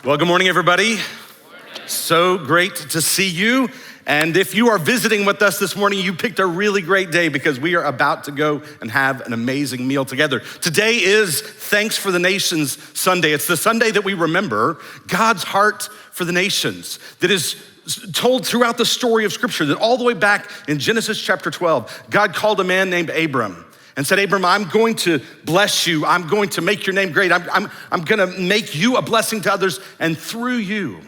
Well, good morning, everybody. So great to see you. And if you are visiting with us this morning, you picked a really great day because we are about to go and have an amazing meal together. Today is Thanks for the Nations Sunday. It's the Sunday that we remember God's heart for the nations that is told throughout the story of Scripture, that all the way back in Genesis chapter 12, God called a man named Abram and said, Abram, I'm going to bless you. I'm going to make your name great. I'm going to make you a blessing to others. And through you,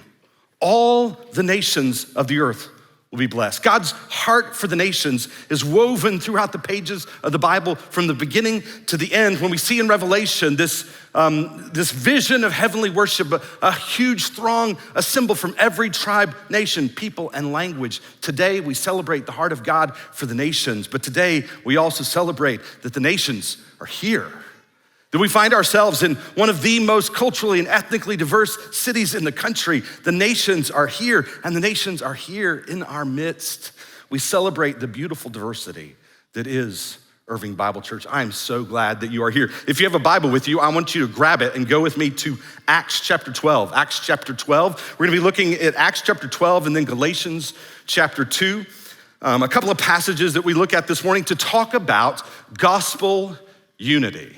all the nations of the earth will be blessed. God's heart for the nations is woven throughout the pages of the Bible from the beginning to the end. When we see in Revelation this vision of heavenly worship, a huge throng assembled from every tribe, nation, people, and language. Today we celebrate the heart of God for the nations, but today we also celebrate that the nations are here. That we find ourselves in one of the most culturally and ethnically diverse cities in the country. The nations are here, and the nations are here in our midst. We celebrate the beautiful diversity that is Irving Bible Church. I'm so glad that you are here. If you have a Bible with you, I want you to grab it and go with me to Acts chapter 12. Acts chapter 12. We're gonna be looking at Acts chapter 12 and then Galatians chapter 2. A couple of passages that we look at this morning to talk about gospel unity.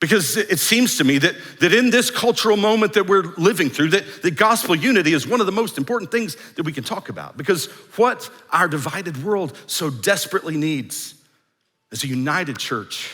Because it seems to me that in this cultural moment that we're living through, that gospel unity is one of the most important things that we can talk about. Because what our divided world so desperately needs is a united church.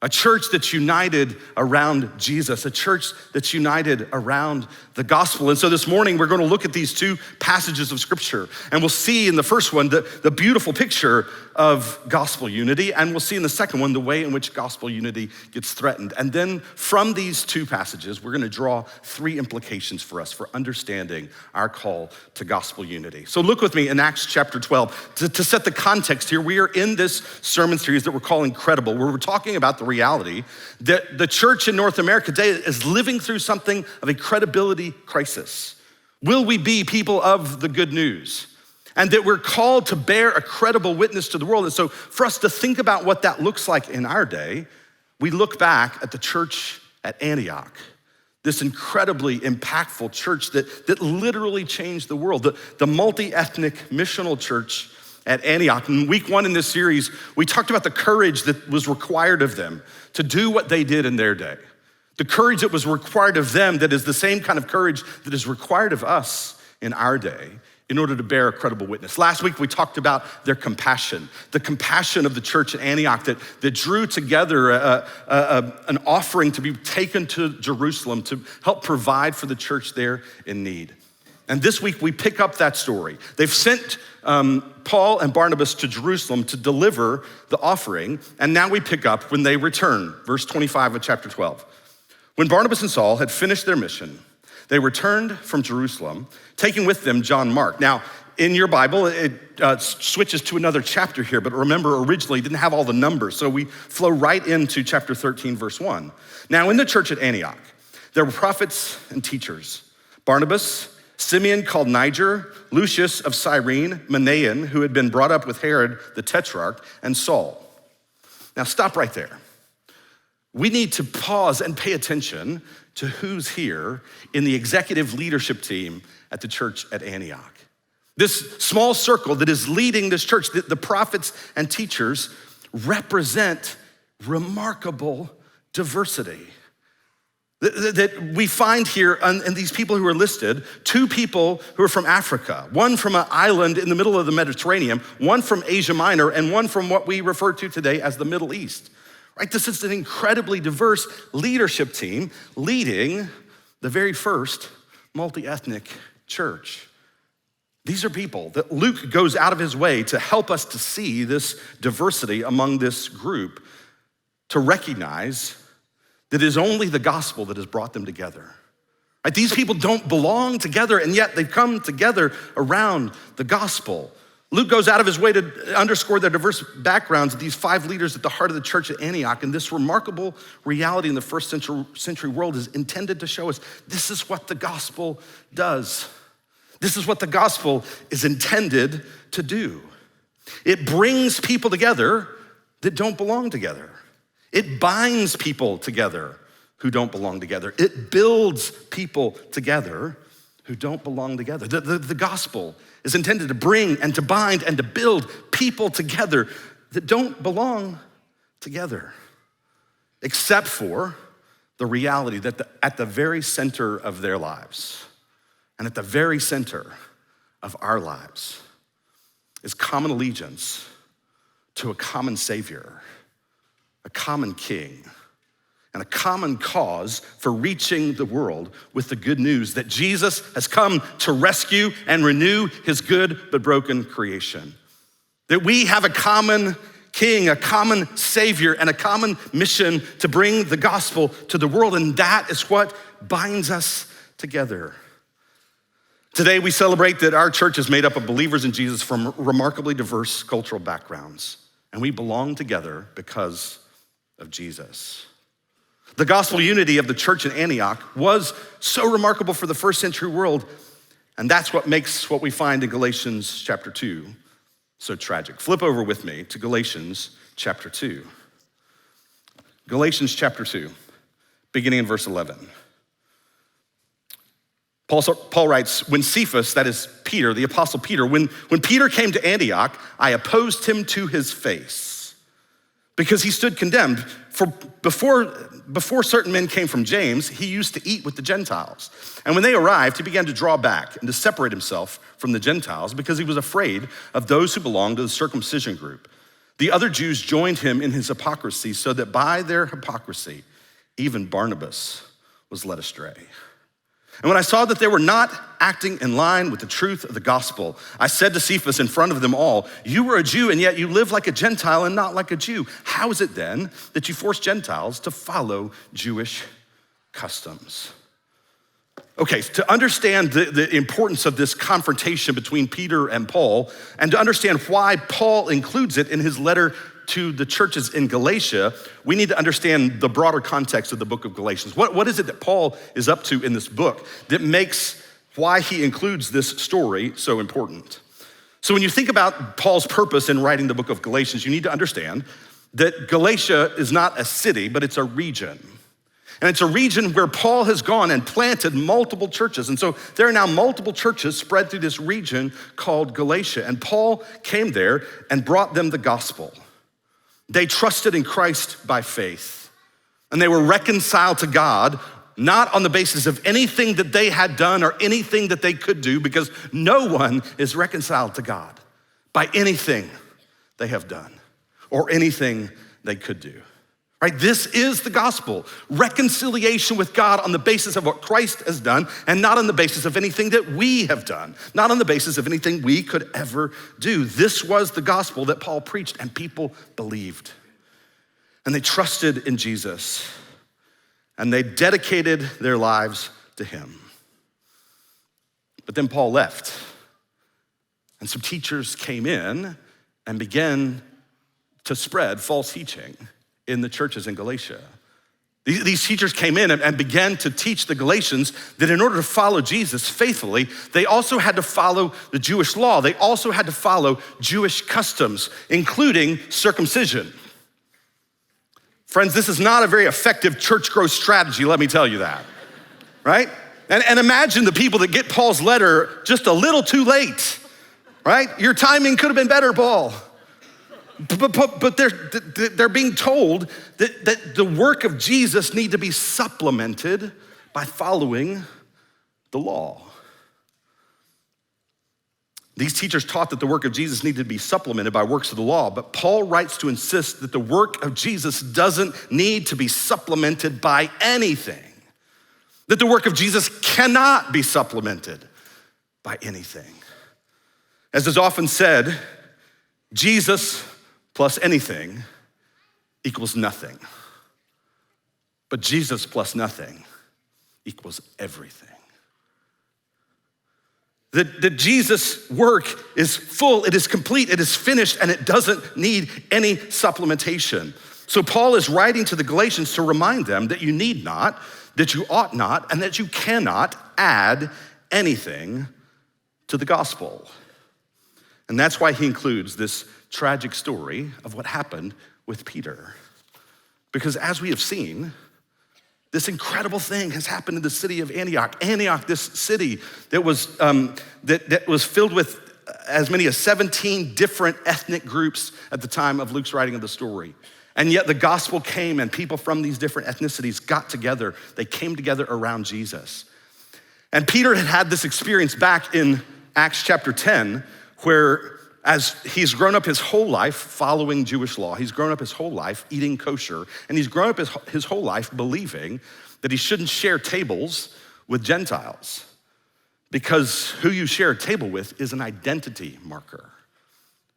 A church that's united around Jesus, a church that's united around the gospel. And so this morning, we're gonna look at these two passages of Scripture, and we'll see in the first one the beautiful picture of gospel unity, and we'll see in the second one the way in which gospel unity gets threatened. And then from these two passages, we're gonna draw three implications for us for understanding our call to gospel unity. So look with me in Acts chapter 12. To set the context here, we are in this sermon series that we're calling Credible, where we're talking about the reality that the church in North America today is living through something of a credibility crisis. Will we be people of the good news? And that we're called to bear a credible witness to the world. And so for us to think about what that looks like in our day, we look back at the church at Antioch, this incredibly impactful church that literally changed the world, the multi-ethnic missional church at Antioch. In week one in this series, we talked about the courage that was required of them to do what they did in their day. The courage that was required of them that is the same kind of courage that is required of us in our day in order to bear a credible witness. Last week, we talked about their compassion, the compassion of the church at Antioch that drew together an offering to be taken to Jerusalem to help provide for the church there in need. And this week, we pick up that story. They've sent Paul and Barnabas to Jerusalem to deliver the offering, and now we pick up when they return, verse 25 of chapter 12. When Barnabas and Saul had finished their mission, they returned from Jerusalem, taking with them John Mark. Now, in your Bible, it switches to another chapter here, but remember, originally it didn't have all the numbers, so we flow right into chapter 13, verse 1. Now, in the church at Antioch, there were prophets and teachers. Barnabas, Simeon called Niger, Lucius of Cyrene, Manaen, who had been brought up with Herod the Tetrarch, and Saul. Now stop right there. We need to pause and pay attention to who's here in the executive leadership team at the church at Antioch. This small circle that is leading this church, the prophets and teachers, represent remarkable diversity. That we find here in these people who are listed, two people who are from Africa, one from an island in the middle of the Mediterranean, one from Asia Minor, and one from what we refer to today as the Middle East. Right? This is an incredibly diverse leadership team leading the very first multi-ethnic church. These are people that Luke goes out of his way to help us to see this diversity among this group, to recognize that it is only the gospel that has brought them together. Right? These people don't belong together, and yet they've come together around the gospel. Luke goes out of his way to underscore their diverse backgrounds of these five leaders at the heart of the church at Antioch. And this remarkable reality in the first century world is intended to show us this is what the gospel does. This is what the gospel is intended to do. It brings people together that don't belong together. It binds people together who don't belong together. It builds people together who don't belong together. The gospel is intended to bring and to bind and to build people together that don't belong together, except for the reality that at the very center of their lives and at the very center of our lives is common allegiance to a common Savior, a common King, and a common cause for reaching the world with the good news that Jesus has come to rescue and renew his good but broken creation. That we have a common King, a common Savior, and a common mission to bring the gospel to the world, and that is what binds us together. Today we celebrate that our church is made up of believers in Jesus from remarkably diverse cultural backgrounds, and we belong together because of Jesus. The gospel unity of the church in Antioch was so remarkable for the first century world, and that's what makes what we find in Galatians chapter 2 so tragic. Flip over with me to Galatians chapter 2. Galatians chapter 2, beginning in verse 11. Paul writes, when Cephas, that is Peter, the apostle Peter, when Peter came to Antioch, I opposed him to his face because he stood condemned. For before certain men came from James, he used to eat with the Gentiles. And when they arrived, he began to draw back and to separate himself from the Gentiles because he was afraid of those who belonged to the circumcision group. The other Jews joined him in his hypocrisy so that by their hypocrisy, even Barnabas was led astray. And when I saw that they were not acting in line with the truth of the gospel, I said to Cephas in front of them all, you are a Jew and yet you live like a Gentile and not like a Jew. How is it then that you force Gentiles to follow Jewish customs? Okay, to understand the importance of this confrontation between Peter and Paul, and to understand why Paul includes it in his letter to the churches in Galatia, we need to understand the broader context of the book of Galatians. What is it that Paul is up to in this book that makes why he includes this story so important? So when you think about Paul's purpose in writing the book of Galatians, you need to understand that Galatia is not a city, but it's a region. And it's a region where Paul has gone and planted multiple churches. And so there are now multiple churches spread through this region called Galatia. And Paul came there and brought them the gospel. They trusted in Christ by faith, and they were reconciled to God, not on the basis of anything that they had done or anything that they could do, because no one is reconciled to God by anything they have done or anything they could do. Right? This is the gospel, reconciliation with God on the basis of what Christ has done and not on the basis of anything that we have done, not on the basis of anything we could ever do. This was the gospel that Paul preached and people believed. And they trusted in Jesus and they dedicated their lives to him. But then Paul left and some teachers came in and began to spread false teaching in the churches in Galatia. These teachers came in and began to teach the Galatians that in order to follow Jesus faithfully, they also had to follow the Jewish law. They also had to follow Jewish customs, including circumcision. Friends, this is not a very effective church growth strategy, let me tell you that, right? And imagine the people that get Paul's letter just a little too late, right? Your timing could have been better, Paul. But they're being told that the work of Jesus need to be supplemented by following the law. These teachers taught that the work of Jesus needed to be supplemented by works of the law, but Paul writes to insist that the work of Jesus doesn't need to be supplemented by anything, that the work of Jesus cannot be supplemented by anything. As is often said, Jesus plus anything equals nothing. But Jesus plus nothing equals everything. That Jesus' work is full, it is complete, it is finished, and it doesn't need any supplementation. So Paul is writing to the Galatians to remind them that you need not, that you ought not, and that you cannot add anything to the gospel. And that's why he includes this tragic story of what happened with Peter. Because as we have seen, This incredible thing has happened in the city of Antioch. Antioch, this city that was filled with as many as 17 different ethnic groups at the time of Luke's writing of the story. And yet the gospel came and people from these different ethnicities got together. They came together around Jesus. And Peter had this experience back in Acts chapter 10, where as he's grown up his whole life following Jewish law, he's grown up his whole life eating kosher, and he's grown up his whole life believing that he shouldn't share tables with Gentiles because who you share a table with is an identity marker.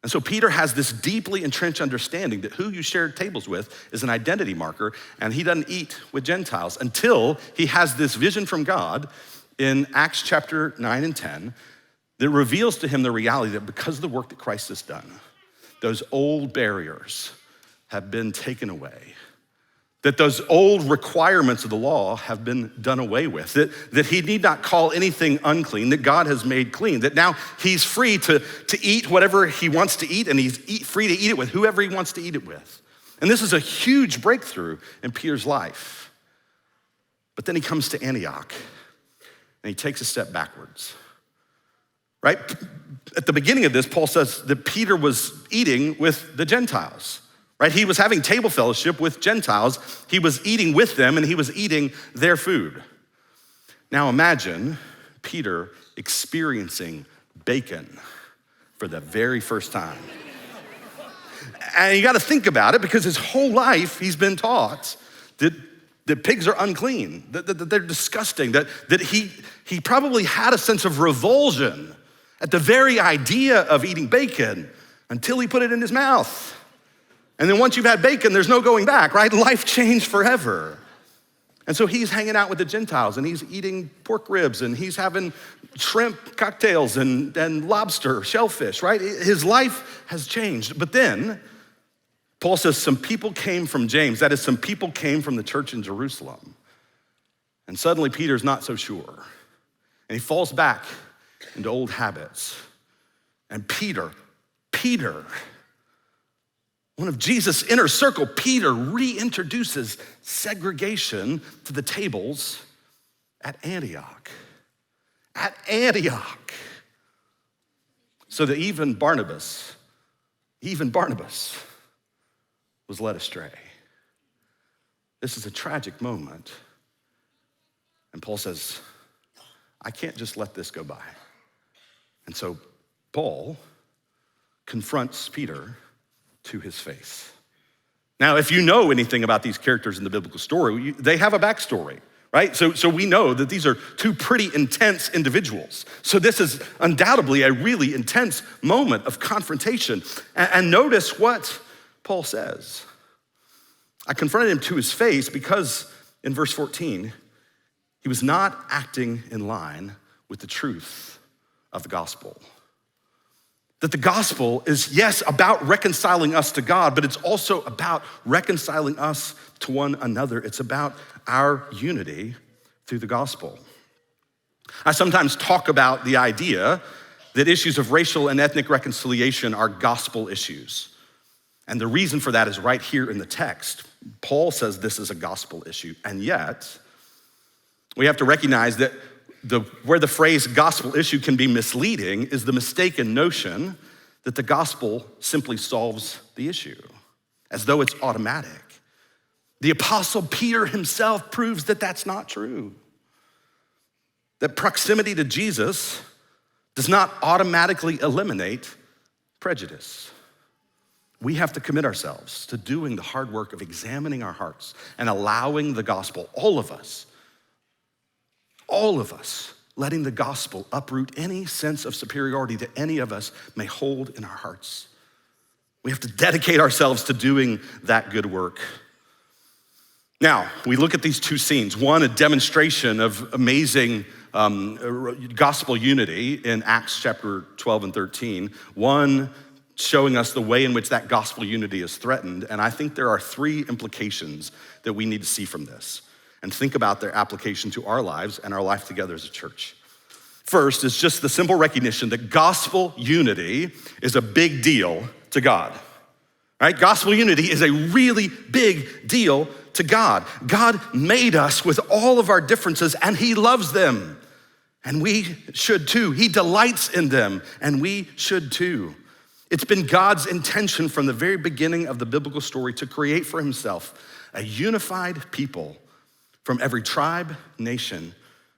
And so Peter has this deeply entrenched understanding that who you share tables with is an identity marker, and he doesn't eat with Gentiles until he has this vision from God in Acts chapter 9 and 10 that reveals to him the reality that because of the work that Christ has done, those old barriers have been taken away, that those old requirements of the law have been done away with, that he need not call anything unclean, that God has made clean, that now he's free to eat whatever he wants to eat, and he's free to eat it with whoever he wants to eat it with. And this is a huge breakthrough in Peter's life. But then he comes to Antioch, and he takes a step backwards. Right? At the beginning of this, Paul says that Peter was eating with the Gentiles, right? He was having table fellowship with Gentiles. He was eating with them and he was eating their food. Now imagine Peter experiencing bacon for the very first time. And you gotta think about it because his whole life he's been taught that pigs are unclean, that they're disgusting, that he probably had a sense of revulsion at the very idea of eating bacon until he put it in his mouth. And then once you've had bacon, there's no going back, right? Life changed forever. And so he's hanging out with the Gentiles and he's eating pork ribs and he's having shrimp cocktails and lobster, shellfish, right? His life has changed. But then Paul says some people came from James, that is, some people came from the church in Jerusalem. And suddenly Peter's not so sure. And he falls back into old habits. And Peter, one of Jesus' inner circle, Peter reintroduces segregation to the tables at Antioch. At Antioch. So that even Barnabas was led astray. This is a tragic moment. And Paul says, I can't just let this go by. And so Paul confronts Peter to his face. Now, if you know anything about these characters in the biblical story, they have a backstory, right? So we know that these are two pretty intense individuals. So this is undoubtedly a really intense moment of confrontation. And notice what Paul says. I confronted him to his face because in verse 14, he was not acting in line with the truth of the gospel. That the gospel is, yes, about reconciling us to God, but it's also about reconciling us to one another. It's about our unity through the gospel. I sometimes talk about the idea that issues of racial and ethnic reconciliation are gospel issues. And the reason for that is right here in the text. Paul says this is a gospel issue, and yet we have to recognize that where the phrase gospel issue can be misleading is the mistaken notion that the gospel simply solves the issue, as though it's automatic. The apostle Peter himself proves that that's not true. That proximity to Jesus does not automatically eliminate prejudice. We have to commit ourselves to doing the hard work of examining our hearts and allowing the gospel, all of us, letting the gospel uproot any sense of superiority that any of us may hold in our hearts. We have to dedicate ourselves to doing that good work. Now, we look at these two scenes. One, a demonstration of amazing gospel unity in Acts chapter 12 and 13. One, showing us the way in which that gospel unity is threatened. And I think there are three implications that we need to see from this and think about their application to our lives and our life together as a church. First is just the simple recognition that gospel unity is a big deal to God, right? Gospel unity is a really big deal to God. God made us with all of our differences, and he loves them. And we should too. He delights in them, and we should too. It's been God's intention from the very beginning of the biblical story to create for himself a unified people from every tribe, nation,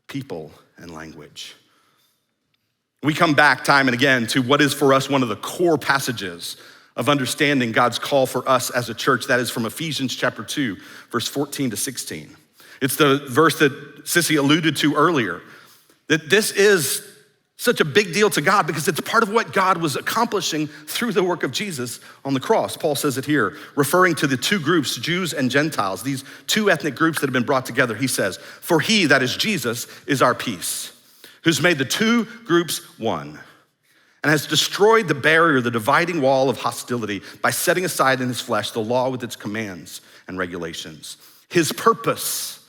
people, and language. We come back time and again to what is for us one of the core passages of understanding God's call for us as a church. That is from Ephesians chapter 2, verse 14 to 16. It's the verse that Sissy alluded to earlier, that this is such a big deal to God because it's part of what God was accomplishing through the work of Jesus on the cross. Paul says it here, referring to the two groups, Jews and Gentiles, these two ethnic groups that have been brought together. He says, "For he," that is Jesus, "is our peace, who's made the two groups one, and has destroyed the barrier, the dividing wall of hostility by setting aside in his flesh the law with its commands and regulations." His purpose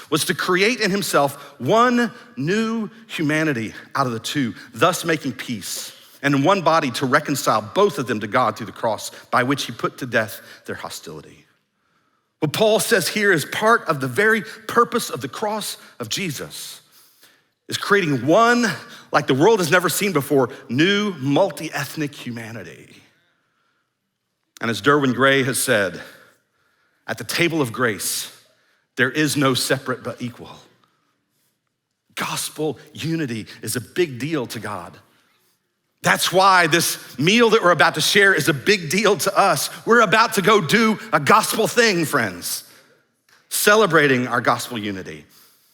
was to create in himself one new humanity out of the two, thus making peace, and in one body to reconcile both of them to God through the cross, by which he put to death their hostility. What Paul says here is part of the very purpose of the cross of Jesus, is creating one, like the world has never seen before, new multi-ethnic humanity. And as Derwin Gray has said, at the table of grace, there is no separate but equal. Gospel unity is a big deal to God. That's why this meal that we're about to share is a big deal to us. We're about to go do a gospel thing, friends, celebrating our gospel unity.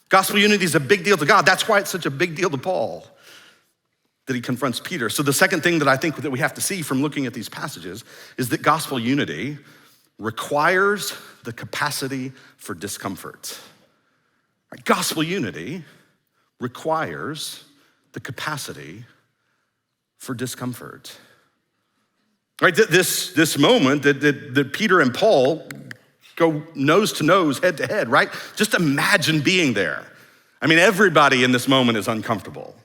Gospel unity is a big deal to God. That's why it's such a big deal to Paul that he confronts Peter. So the second thing that I think that we have to see from looking at these passages is that gospel unity requires the capacity for discomfort. Right? Gospel unity requires the capacity for discomfort. Right? This moment that Peter and Paul go nose to nose, head to head, right? Just imagine being there. I mean, everybody in this moment is uncomfortable.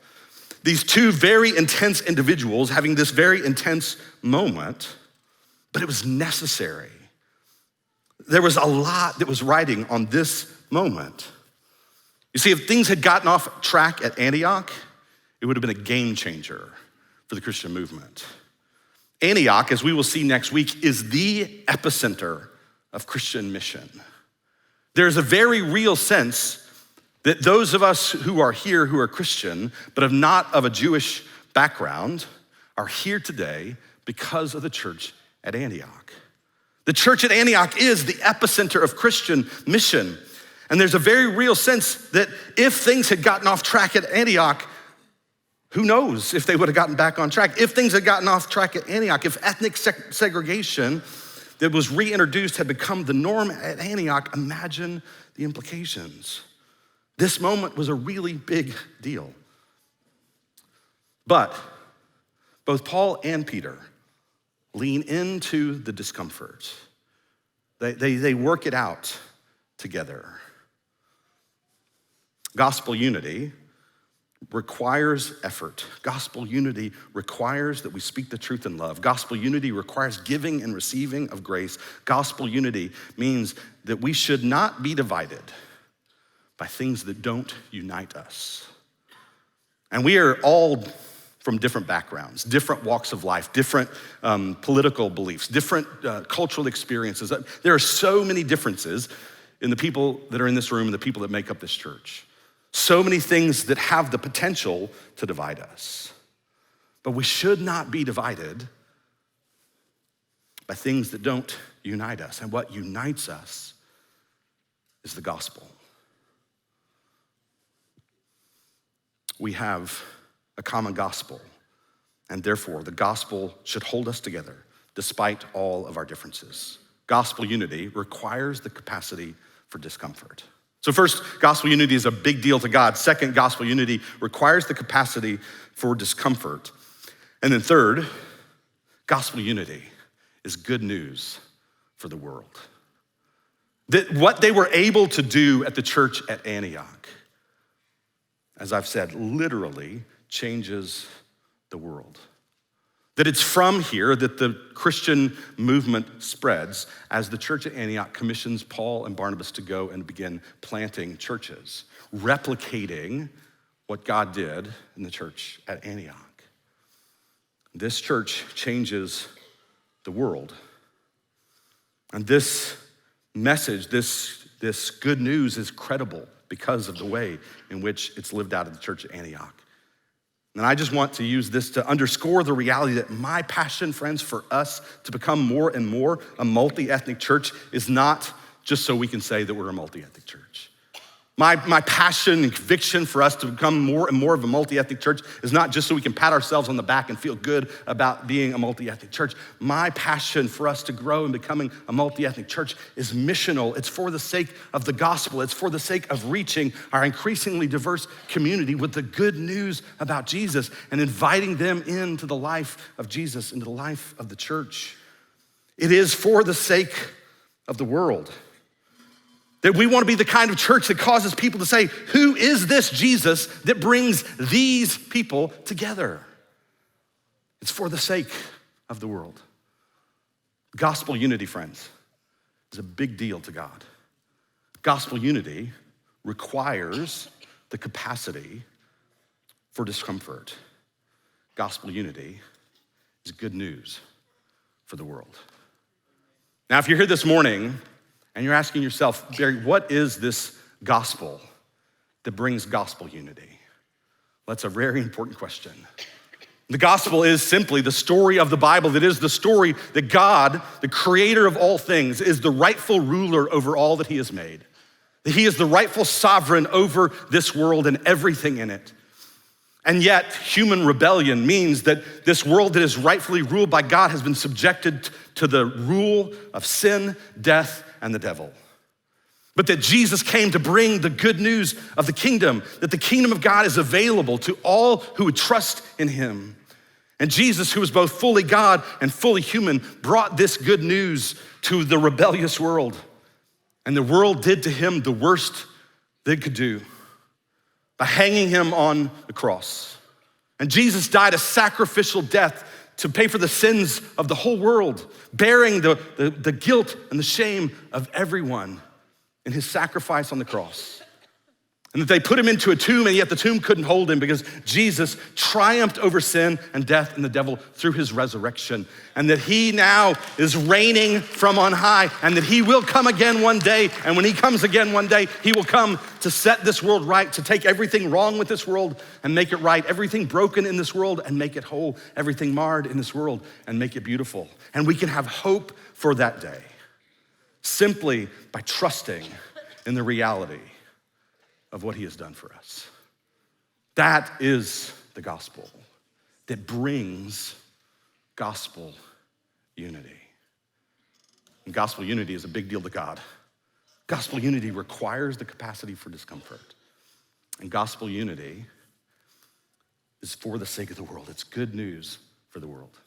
These two very intense individuals having this very intense moment, but it was necessary. There was a lot that was riding on this moment. You see, if things had gotten off track at Antioch, it would have been a game changer for the Christian movement. Antioch, as we will see next week, is the epicenter of Christian mission. There's a very real sense that those of us who are here who are Christian, but have not of a Jewish background, are here today because of the church at Antioch. The church at Antioch is the epicenter of Christian mission. And there's a very real sense that if things had gotten off track at Antioch, who knows if they would have gotten back on track. If things had gotten off track at Antioch, if ethnic segregation that was reintroduced had become the norm at Antioch, imagine the implications. This moment was a really big deal. But both Paul and Peter lean into the discomfort. They work it out together. Gospel unity requires effort. Gospel unity requires that we speak the truth in love. Gospel unity requires giving and receiving of grace. Gospel unity means that we should not be divided by things that don't unite us. And we are all from different backgrounds, different walks of life, different political beliefs, different cultural experiences. There are so many differences in the people that are in this room and the people that make up this church. So many things that have the potential to divide us. But we should not be divided by things that don't unite us. And what unites us is the gospel. We have a common gospel, and therefore the gospel should hold us together despite all of our differences. Gospel unity requires the capacity for discomfort. So first, gospel unity is a big deal to God. Second, gospel unity requires the capacity for discomfort. And then third, gospel unity is good news for the world. That what they were able to do at the church at Antioch, as I've said, literally changes the world. That it's from here that the Christian movement spreads as the church at Antioch commissions Paul and Barnabas to go and begin planting churches, replicating what God did in the church at Antioch. This church changes the world. And this message, this good news is credible because of the way in which it's lived out of the church at Antioch. And I just want to use this to underscore the reality that my passion, friends, for us to become more and more a multi-ethnic church is not just so we can say that we're a multi-ethnic church. My passion and conviction for us to become more and more of a multi-ethnic church is not just so we can pat ourselves on the back and feel good about being a multi-ethnic church. My passion for us to grow in becoming a multi-ethnic church is missional. It's for the sake of the gospel. It's for the sake of reaching our increasingly diverse community with the good news about Jesus and inviting them into the life of Jesus, into the life of the church. It is for the sake of the world. That we want to be the kind of church that causes people to say, who is this Jesus that brings these people together? It's for the sake of the world. Gospel unity, friends, is a big deal to God. Gospel unity requires the capacity for discomfort. Gospel unity is good news for the world. Now, if you're here this morning and you're asking yourself, Barry, what is this gospel that brings gospel unity? Well, that's a very important question. The gospel is simply the story of the Bible. That is the story that God, the creator of all things, is the rightful ruler over all that he has made. That he is the rightful sovereign over this world and everything in it. And yet, human rebellion means that this world that is rightfully ruled by God has been subjected to the rule of sin, death, and the devil. But that Jesus came to bring the good news of the kingdom, that the kingdom of God is available to all who would trust in him. And Jesus, who was both fully God and fully human, brought this good news to the rebellious world. And the world did to him the worst they could do by hanging him on the cross. And Jesus died a sacrificial death to pay for the sins of the whole world, bearing the guilt and the shame of everyone in his sacrifice on the cross. And that they put him into a tomb, and yet the tomb couldn't hold him because Jesus triumphed over sin and death and the devil through his resurrection. And that he now is reigning from on high, and that he will come again one day. And when he comes again one day, he will come to set this world right, to take everything wrong with this world and make it right, everything broken in this world and make it whole, everything marred in this world and make it beautiful. And we can have hope for that day simply by trusting in the reality of what he has done for us. That is the gospel that brings gospel unity. And gospel unity is a big deal to God. Gospel unity requires the capacity for discomfort. And gospel unity is for the sake of the world. It's good news for the world.